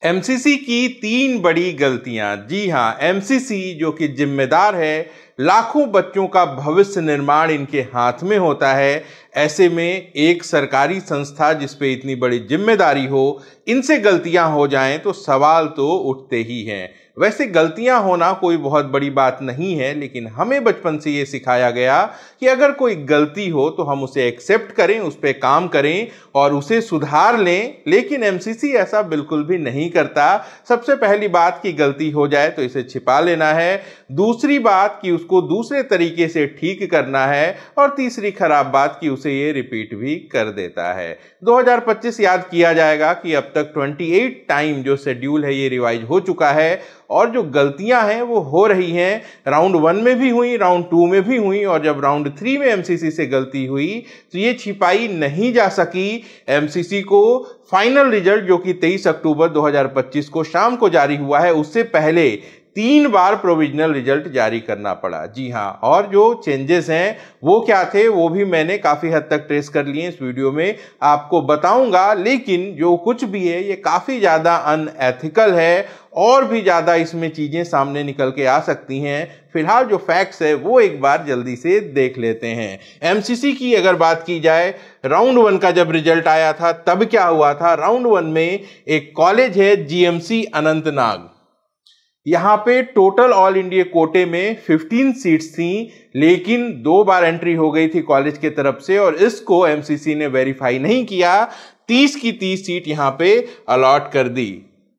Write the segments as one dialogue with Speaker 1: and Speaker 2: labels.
Speaker 1: MCC की 3 बड़ी गलतियां। जी हां, एमसीसी जो कि जिम्मेदार है, लाखों बच्चों का भविष्य निर्माण इनके हाथ में होता है। ऐसे में एक सरकारी संस्था जिस पे इतनी बड़ी जिम्मेदारी हो, इनसे गलतियां हो जाएं तो सवाल तो उठते ही हैं। वैसे गलतियां होना कोई बहुत बड़ी बात नहीं है, लेकिन हमें बचपन से ये सिखाया गया कि अगर कोई गलती हो तो हम उसे एक्सेप्ट करें, उस पर काम करें और उसे सुधार लें। लेकिन एमसीसी ऐसा बिल्कुल भी नहीं करता। सबसे पहली बात कि गलती हो जाए तो इसे छिपा लेना है, दूसरी बात कि उसको दूसरे तरीके से ठीक करना है, और तीसरी खराब बात कि उसे ये रिपीट भी कर देता है। 2025 याद किया जाएगा कि अब तक 28 टाइम जो शेड्यूल है ये रिवाइज हो चुका है, और जो गलतियां हैं वो हो रही हैं। राउंड 1 में भी हुई, राउंड 2 में भी हुई, और जब राउंड 3 में एमसीसी से गलती हुई तो ये छिपाई नहीं जा सकी। एमसीसी को फाइनल रिजल्ट जो कि 23 अक्टूबर 2025 को शाम को जारी हुआ है, उससे पहले 3 बार प्रोविजनल रिजल्ट जारी करना पड़ा। जी हां, और जो चेंजेस हैं वो क्या थे वो भी मैंने काफ़ी हद तक ट्रेस कर लिए, इस वीडियो में आपको बताऊंगा। लेकिन जो कुछ भी है ये काफ़ी ज़्यादा अनएथिकल है, और भी ज़्यादा इसमें चीज़ें सामने निकल के आ सकती हैं। फिलहाल जो फैक्ट्स है वो एक बार जल्दी से देख लेते हैं। एमसीसी की अगर बात की जाए, राउंड 1 का जब रिजल्ट आया था तब क्या हुआ था। राउंड 1 में एक कॉलेज है जीएमसी अनंतनाग, यहाँ पे टोटल ऑल इंडिया कोटे में 15 सीट्स थी, लेकिन 2 बार एंट्री हो गई थी कॉलेज के तरफ से, और इसको एमसीसी ने वेरीफाई नहीं किया। 30 की 30 सीट यहाँ पे अलॉट कर दी।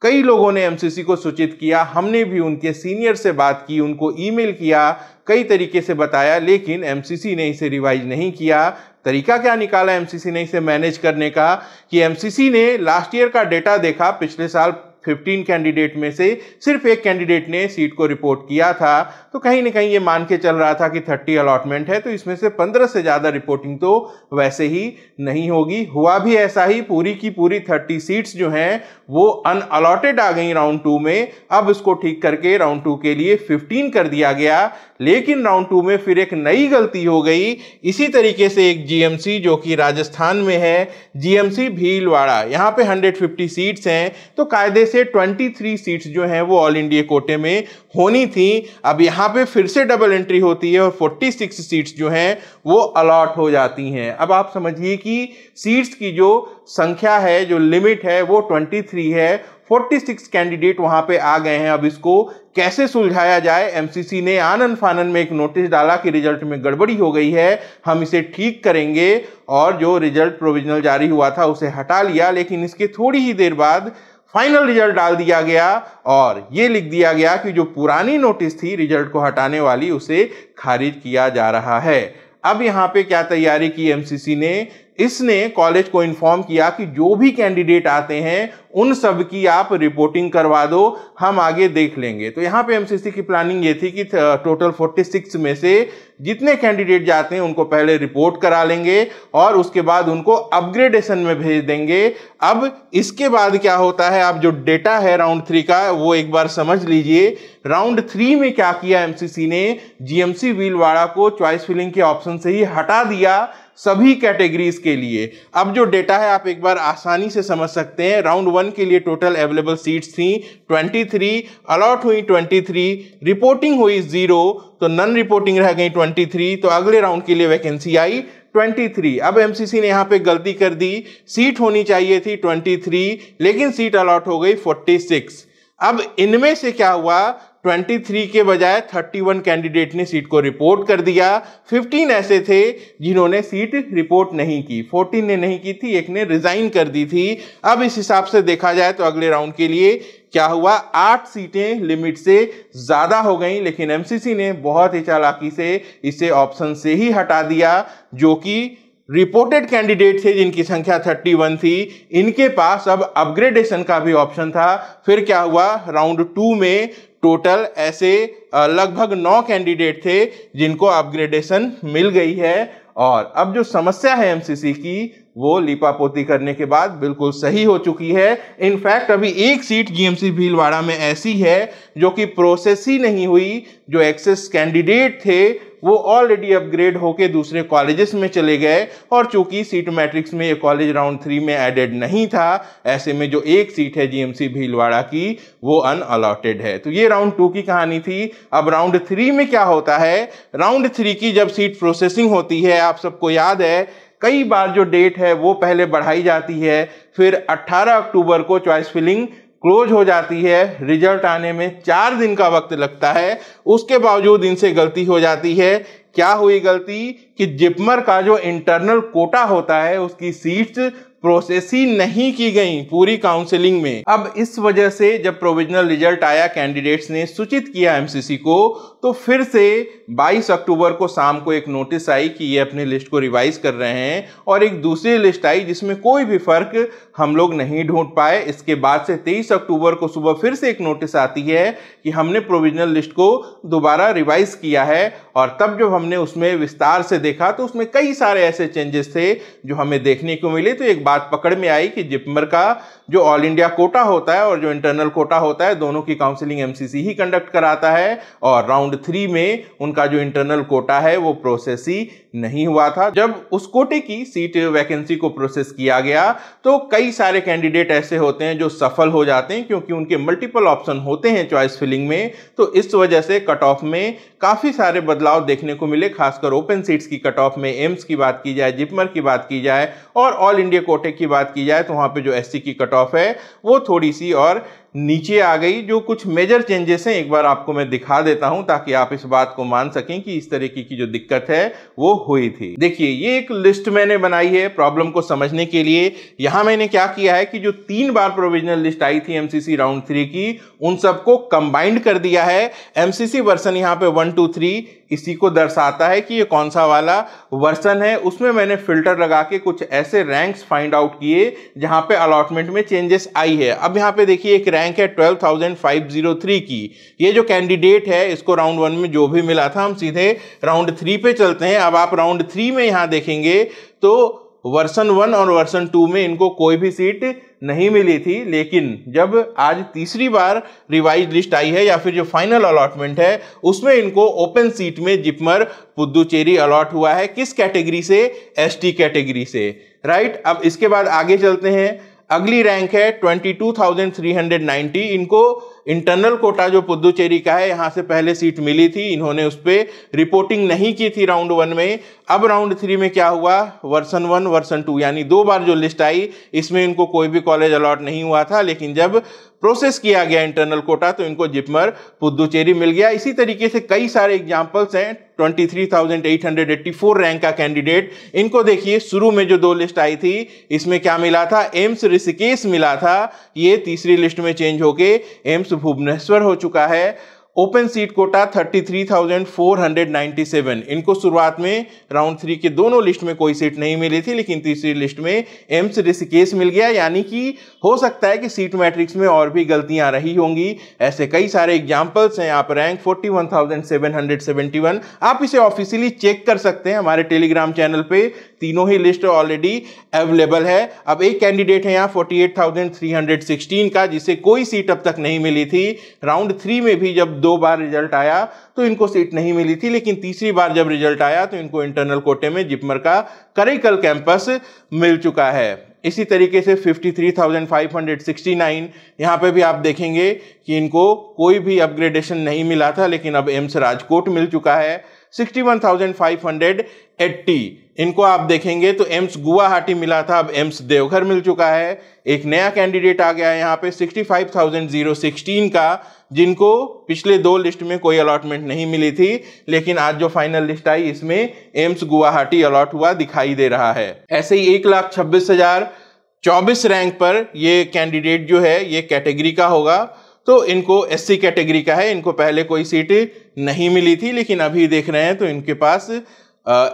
Speaker 1: कई लोगों ने एमसीसी को सूचित किया, हमने भी उनके सीनियर से बात की, उनको ईमेल किया, कई तरीके से बताया, लेकिन एमसीसी ने इसे रिवाइज नहीं किया। तरीका क्या निकाला एमसीसी ने इसे मैनेज करने का, कि एमसीसी ने लास्ट ईयर का डेटा देखा। पिछले साल 15 कैंडिडेट में से सिर्फ एक कैंडिडेट ने सीट को रिपोर्ट किया था, तो कहीं ना कहीं ये मान के चल रहा था कि 30 अलॉटमेंट है, तो इसमें से 15 से ज़्यादा रिपोर्टिंग तो वैसे ही नहीं होगी। हुआ भी ऐसा ही, पूरी की पूरी 30 सीट्स जो हैं वो अनअलॉटेड आ गई राउंड 2 में। अब इसको ठीक करके राउंड 2 के लिए 15 कर दिया गया, लेकिन राउंड 2 में फिर एक नई गलती हो गई। इसी तरीके से एक जीएमसी जो कि राजस्थान में है, जीएमसी भीलवाड़ा, यहाँ पे 150 सीट्स हैं, तो कायदे से 23 सीट्स जो हैं वो ऑल इंडिया कोटे में होनी थी। अब यहाँ पे फिर से डबल एंट्री होती है और 46 सीट्स जो हैं वो अलॉट हो जाती हैं। अब आप समझिए कि सीट्स की जो संख्या है, जो लिमिट है वो 23 है, 46 कैंडिडेट वहां पे आ गए हैं। अब इसको कैसे सुलझाया जाए। एमसीसी ने आनन फानन में एक नोटिस डाला कि रिजल्ट में गड़बड़ी हो गई है, हम इसे ठीक करेंगे, और जो रिजल्ट प्रोविजनल जारी हुआ था उसे हटा लिया। लेकिन इसके थोड़ी ही देर बाद फाइनल रिजल्ट डाल दिया गया, और ये लिख दिया गया कि जो पुरानी नोटिस थी रिजल्ट को हटाने वाली, उसे खारिज किया जा रहा है। अब यहाँ पे क्या तैयारी की एमसीसी ने, इसने कॉलेज को इन्फॉर्म किया कि जो भी कैंडिडेट आते हैं उन सब की आप रिपोर्टिंग करवा दो, हम आगे देख लेंगे। तो यहाँ पे एमसीसी की प्लानिंग ये थी कि टोटल 46 में से जितने कैंडिडेट जाते हैं उनको पहले रिपोर्ट करा लेंगे, और उसके बाद उनको अपग्रेडेशन में भेज देंगे। अब इसके बाद क्या होता है, अब जो डेटा है राउंड 3 का वो एक बार समझ लीजिए। राउंड 3 में क्या किया एमसीसी ने, जीएमसी भीलवाड़ा को चॉइस फिलिंग के ऑप्शन से ही हटा दिया सभी कैटेगरीज के लिए। अब जो डेटा है आप एक बार आसानी से समझ सकते हैं। राउंड 1 के लिए टोटल अवेलेबल सीट्स थी 23, अलॉट हुई 23, रिपोर्टिंग हुई 0, तो नन रिपोर्टिंग रह गई 23, तो अगले राउंड के लिए वैकेंसी आई 23। अब एमसीसी ने यहाँ पे गलती कर दी, सीट होनी चाहिए थी 23, लेकिन सीट अलॉट हो गई 46। अब इनमें से क्या हुआ, 23 के बजाय 31 कैंडिडेट ने सीट को रिपोर्ट कर दिया। 15 ऐसे थे जिन्होंने सीट रिपोर्ट नहीं की, 14 ने नहीं की थी, एक ने रिजाइन कर दी थी। अब इस हिसाब से देखा जाए तो अगले राउंड के लिए क्या हुआ, 8 सीटें लिमिट से ज्यादा हो गई, लेकिन एमसीसी ने बहुत ही चालाकी से इसे ऑप्शन से ही हटा दिया। जो कि रिपोर्टेड कैंडिडेट थे जिनकी संख्या 31 थी, इनके पास अब अपग्रेडेशन का भी ऑप्शन था। फिर क्या हुआ, राउंड 2 में टोटल ऐसे लगभग 9 कैंडिडेट थे जिनको अपग्रेडेशन मिल गई है। और अब जो समस्या है एमसीसी की वो लीपापोती करने के बाद बिल्कुल सही हो चुकी है। इनफैक्ट अभी एक सीट जीएमसी भीलवाड़ा में ऐसी है जो कि प्रोसेस ही नहीं हुई। जो एक्सेस कैंडिडेट थे वो ऑलरेडी अपग्रेड होके दूसरे कॉलेजेस में चले गए, और चूंकि सीट मैट्रिक्स में ये कॉलेज राउंड 3 में एडेड नहीं था, ऐसे में जो एक सीट है जीएमसी भीलवाड़ा की वो अनअलॉटेड है। तो ये राउंड 2 की कहानी थी। अब राउंड 3 में क्या होता है? राउंड 3 की जब सीट प्रोसेसिंग होती है, आप सबको याद है कई बार जो डेट है वो पहले बढ़ाई जाती है, फिर 18 अक्टूबर को चॉइस फिलिंग क्लोज हो जाती है। रिजल्ट आने में 4 दिन का वक्त लगता है। उसके बावजूद इनसे गलती हो जाती है। क्या हुई गलती? कि जिपमर का जो इंटरनल कोटा होता है उसकी सीट्स प्रोसेस ही नहीं की गई पूरी काउंसलिंग में। अब इस वजह से जब प्रोविजनल रिजल्ट आया, कैंडिडेट्स ने सूचित किया एमसीसी को, तो फिर से 22 अक्टूबर को शाम को एक नोटिस आई कि ये अपनी लिस्ट को रिवाइज कर रहे हैं, और एक दूसरी लिस्ट आई जिसमें कोई भी फर्क हम लोग नहीं ढूंढ पाए। इसके बाद से 23 अक्टूबर को सुबह फिर से एक नोटिस आती है कि हमने प्रोविजनल लिस्ट को दोबारा रिवाइज किया है, और तब जब हमने उसमें विस्तार से देखा तो उसमें कई सारे ऐसे चेंजेस थे जो हमें देखने को मिले। तो एक बात पकड़ में आई कि जिपमर का जो ऑल इंडिया कोटा होता है और जो इंटरनल कोटा होता है, दोनों की काउंसलिंग एमसीसी ही कंडक्ट कराता है, और राउंड 3 में उनका जो इंटरनल कोटा है वो प्रोसेस ही नहीं हुआ था। जब उस कोटे की सीट वैकेंसी को प्रोसेस किया गया तो कई सारे कैंडिडेट ऐसे होते हैं जो सफल हो जाते हैं, क्योंकि उनके मल्टीपल ऑप्शन होते हैं चॉइस फिलिंग में। तो इस वजह से कट ऑफ में काफी सारे बदलाव देखने को मिले, खासकर ओपन सीट्स की कट ऑफ में। एम्स की बात की जाए, जिपमर की बात की जाए और ऑल इंडिया कोटे की बात की जाए, तो वहां पे जो एससी की कट ऑफ है वो थोड़ी सी और नीचे आ गई। जो कुछ मेजर चेंजेस हैं एक बार आपको मैं दिखा देता हूं ताकि आप इस बात को मान सकें कि इस तरीके की जो दिक्कत है वो हुई थी। देखिए, ये एक लिस्ट मैंने बनाई है प्रॉब्लम को समझने के लिए। यहां मैंने क्या किया है कि जो 3 बार प्रोविजनल लिस्ट आई थी एमसीसी राउंड 3 की, उन सबको कंबाइंड कर दिया है। एमसीसी वर्सन यहां पे 1 2 3 इसी को दर्शाता है कि ये कौन सा वाला वर्सन है। उसमें मैंने फिल्टर लगा के कुछ ऐसे रैंक्स फाइंड आउट किए जहां पे अलॉटमेंट में चेंजेस आई है। अब यहां पे देखिए एक रैंक है 12,503 की। ये जो कैंडिडेट है इसको राउंड 1 में जो भी मिला था, हम सीधे राउंड 3 पे चलते हैं। अब आप राउंड 3 में यहां देखेंगे तो वर्सन 1 और वर्सन 2 में इनको कोई भी सीट नहीं मिली थी, लेकिन जब आज तीसरी बार रिवाइज लिस्ट आई है या फिर जो फाइनल अलॉटमेंट है उसमें इनको ओपन सीट में जिपमर पुद्दुचेरी अलॉट हुआ है। किस कैटेगरी से? एसटी कैटेगरी से, राइट। अब इसके बाद आगे चलते हैं। अगली रैंक है 22,390। इनको इंटरनल कोटा जो पुद्दुचेरी का है यहां से पहले सीट मिली थी, इन्होंने उस पर रिपोर्टिंग नहीं की थी राउंड 1 में। अब राउंड 3 में क्या हुआ? वर्सन 1 वर्सन 2 यानी 2 बार जो लिस्ट आई इसमें इनको कोई भी कॉलेज अलॉट नहीं हुआ था, लेकिन जब प्रोसेस किया गया इंटरनल कोटा तो इनको जिपमर पुद्दुचेरी मिल गया। इसी तरीके से कई सारे एग्जांपल्स हैं। 23,884 रैंक का कैंडिडेट, इनको देखिए शुरू में जो 2 लिस्ट आई थी इसमें क्या मिला था? एम्स ऋषिकेश मिला था। ये तीसरी लिस्ट में चेंज होके एम्स भुवनेश्वर हो चुका है। Open seat quota 33,497। इनको शुरुआत में राउंड 3 के दोनों लिस्ट में कोई सीट नहीं मिली थी, लेकिन तीसरी लिस्ट में एम्स ऋषिकेश मिल गया। यानी कि हो सकता है कि सीट मैट्रिक्स में और भी गलतियां रही होंगी। ऐसे कई सारे एग्जांपल्स हैं। आप रैंक 41,771, आप इसे ऑफिशियली चेक कर सकते हैं हमारे टेलीग्राम चैनल पे। तीनों ही लिस्ट ऑलरेडी अवेलेबल है। अब एक कैंडिडेट है यहाँ 48,316 का, जिसे कोई सीट अब तक नहीं मिली थी। राउंड 3 में भी जब 2 बार रिजल्ट आया तो इनको सीट नहीं मिली थी, लेकिन तीसरी बार जब रिजल्ट आया तो इनको इंटरनल कोटे में जिपमर का करैकल कैंपस मिल चुका है। इसी तरीके से 53,569, यहाँ पे भी आप देखेंगे कि इनको कोई भी अपग्रेडेशन नहीं मिला था, लेकिन अब एम्स राजकोट मिल चुका है। 61,580 इनको आप देखेंगे तो एम्स गुवाहाटी मिला था, अब एम्स देवघर मिल चुका है। एक नया कैंडिडेट आ गया है यहाँ पे 65,016 का, जिनको पिछले 2 लिस्ट में कोई अलॉटमेंट नहीं मिली थी, लेकिन आज जो फाइनल लिस्ट आई इसमें एम्स गुवाहाटी अलॉट हुआ दिखाई दे रहा है। ऐसे ही 1,26,024 रैंक पर ये कैंडिडेट जो है ये कैटेगरी का होगा, तो इनको एससी कैटेगरी का है। इनको पहले कोई सीट नहीं मिली थी, लेकिन अभी देख रहे हैं तो इनके पास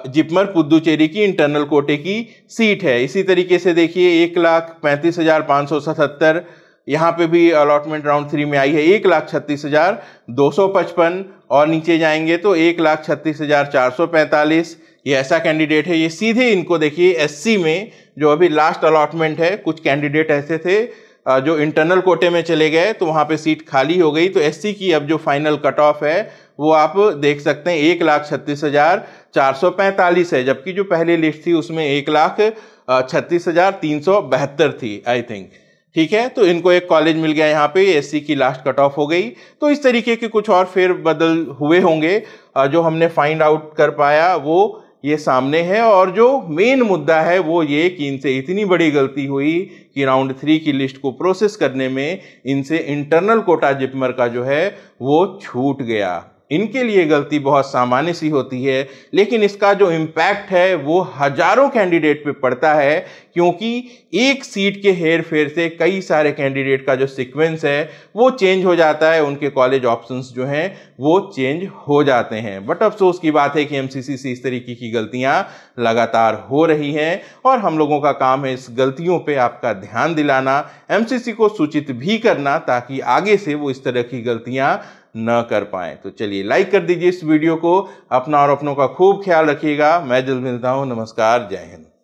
Speaker 1: जिपमर पुद्दुचेरी की इंटरनल कोटे की सीट है। इसी तरीके से देखिए 1,35,577, यहाँ पे भी अलॉटमेंट राउंड 3 में आई है 1,36,255 और नीचे जाएंगे तो 1,36,445। ये ऐसा कैंडिडेट है, ये सीधे इनको देखिए एससी में जो अभी लास्ट अलॉटमेंट है, कुछ कैंडिडेट ऐसे थे जो इंटरनल कोटे में चले गए तो वहाँ पे सीट खाली हो गई, तो एससी की अब जो फाइनल कट ऑफ है वो आप देख सकते हैं 1,36,445 है, जबकि जो पहली लिस्ट थी उसमें 1,36,372 थी आई थिंक। ठीक है, तो इनको एक कॉलेज मिल गया यहाँ पे, एससी की लास्ट कट ऑफ हो गई। तो इस तरीके के कुछ और फेरबदल हुए होंगे जो हमने फाइंड आउट कर पाया वो ये सामने है। और जो मेन मुद्दा है वो ये कि इनसे इतनी बड़ी गलती हुई कि राउंड 3 की लिस्ट को प्रोसेस करने में इनसे इंटरनल कोटा जिपमर का जो है वो छूट गया। इनके लिए गलती बहुत सामान्य सी होती है, लेकिन इसका जो इम्पैक्ट है वो हजारों कैंडिडेट पे पड़ता है, क्योंकि एक सीट के हेर फेर से कई सारे कैंडिडेट का जो सीक्वेंस है वो चेंज हो जाता है, उनके कॉलेज ऑप्शंस जो हैं वो चेंज हो जाते हैं। बट अफसोस की बात है कि एमसीसी से इस तरीके की गलतियां लगातार हो रही हैं और हम लोगों का काम है इस गलतियों पे आपका ध्यान दिलाना, एमसीसी को सूचित भी करना, ताकि आगे से वो इस तरह की गलतियां न कर पाए। तो चलिए लाइक कर दीजिए इस वीडियो को, अपना और अपनों का खूब ख्याल रखिएगा। मैं जल्द मिलता हूं, नमस्कार, जय हिंद।